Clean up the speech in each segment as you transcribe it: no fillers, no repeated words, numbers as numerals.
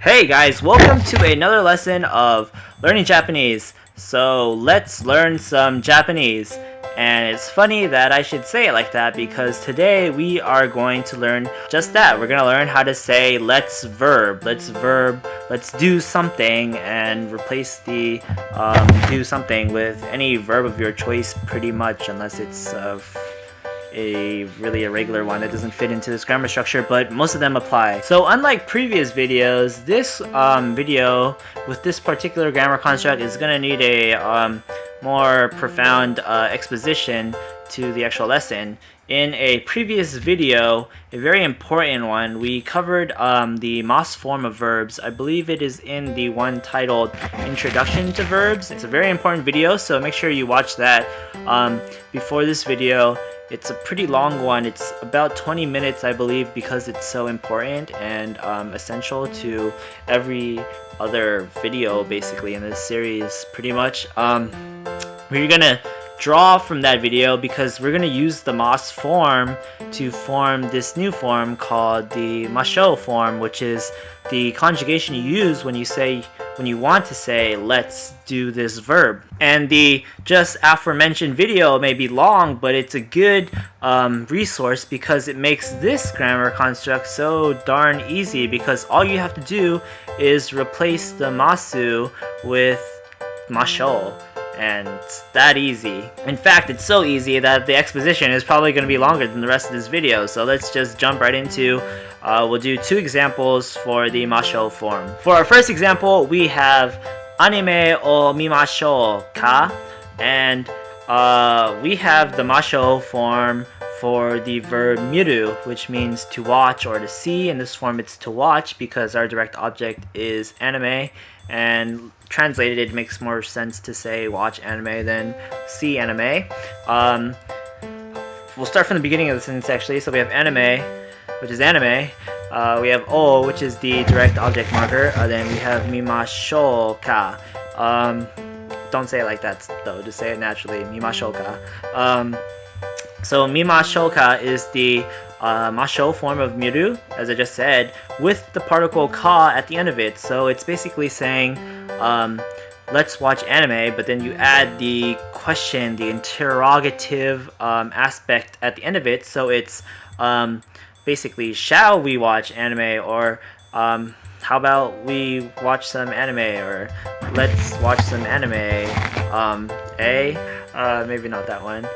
Hey guys, welcome to another lesson of learning Japanese. So let's learn some Japanese. And it's funny that I should say it like that because today we are going to learn just that. We're going to learn how to say let's do something, and replace the do something with any verb of your choice pretty much, unless it's a really irregular one that doesn't fit into this grammar structure, but most of them apply. So unlike previous videos, this video with this particular grammar construct is going to need a more profound exposition to the actual lesson. In a previous video, a very important one, we covered the mas form of verbs. I believe it is in the one titled Introduction to Verbs. It's a very important video, so make sure you watch that before this video. It's a pretty long one. It's about 20 minutes, I believe, because it's so important and essential to every other video basically in this series pretty much. We're gonna draw from that video because we're gonna use the mas form to form this new form called the ma shou form, which is the conjugation you use when you want to say let's do this verb. And the just aforementioned video may be long, but it's a good resource because it makes this grammar construct so darn easy, because all you have to do is replace the masu with ma shou. And it's that easy. In fact, it's so easy that the exposition is probably going to be longer than the rest of this video. So let's just jump right into, we'll do two examples for the ma shou form. For our first example, we have anime o mimashouka, and we have the ma shou form for the verb miru, which means to watch or to see. In this form it's to watch because our direct object is anime, and translated it makes more sense to say watch anime than see anime. We'll start from the beginning of the sentence actually. So we have anime, which is anime. We have o, which is the direct object marker. Then we have mimashouka. Don't say it like that though, just say it naturally, mimashouka. So mimashouka is the ma shou form of miru, as I just said, with the particle ka at the end of it. So it's basically saying let's watch anime, but then you add the question, the interrogative aspect at the end of it. So it's basically, shall we watch anime, or how about we watch some anime, or let's watch some anime. Maybe not that one.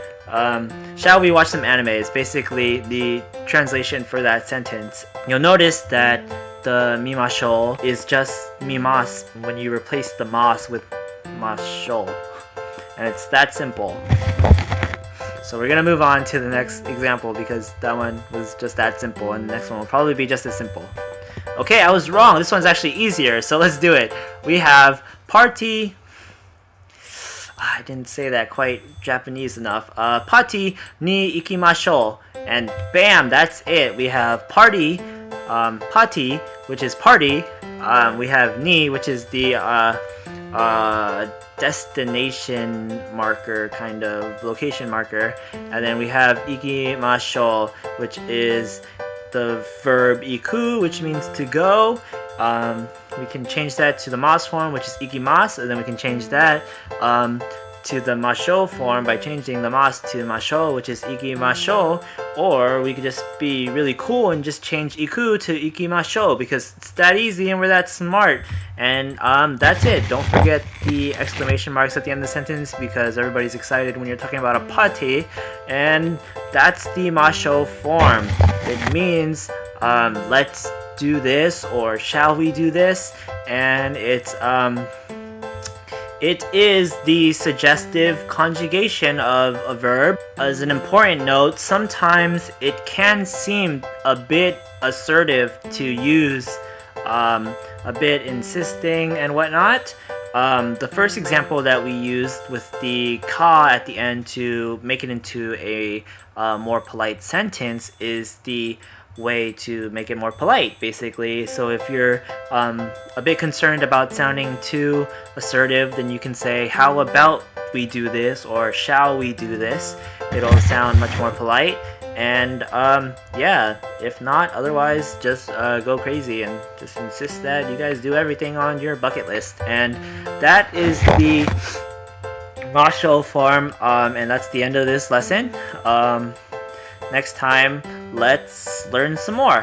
Shall we watch some anime is basically the translation for that sentence. You'll notice that the mimashou is just mimas when you replace the mas with mashou, and it's that simple. So we're gonna move on to the next example because that one was just that simple, and the next one will probably be just as simple. Okay, I was wrong. This one's actually easier, so let's do it. We have party. I didn't say that quite Japanese enough. Party ni ikimashou, and bam, that's it. We have party, party, which is party. We have ni, which is the destination marker, kind of location marker, and then we have ikimashou, which is the verb iku, which means to go. We can change that to the mas form, which is ikimasu, and then we can change that to the ma shou form by changing the mas to ma shou, which is ikimashou. Or we could just be really cool and just change iku to ikimashou because it's that easy and we're that smart. And that's it. Don't forget the exclamation marks at the end of the sentence because everybody's excited when you're talking about a party. And that's the ma shou form. It means let's do this, or shall we do this, and it is the suggestive conjugation of a verb. As an important note, sometimes it can seem a bit assertive to use, a bit insisting and whatnot. The first example that we used with the ka at the end to make it into a more polite sentence is the way to make it more polite, basically. So if you're a bit concerned about sounding too assertive, then you can say, how about we do this, or shall we do this? It'll sound much more polite. And yeah, if not, otherwise just go crazy and just insist that you guys do everything on your bucket list. And that is the ma shou form, and that's the end of this lesson. Next time, let's learn some more.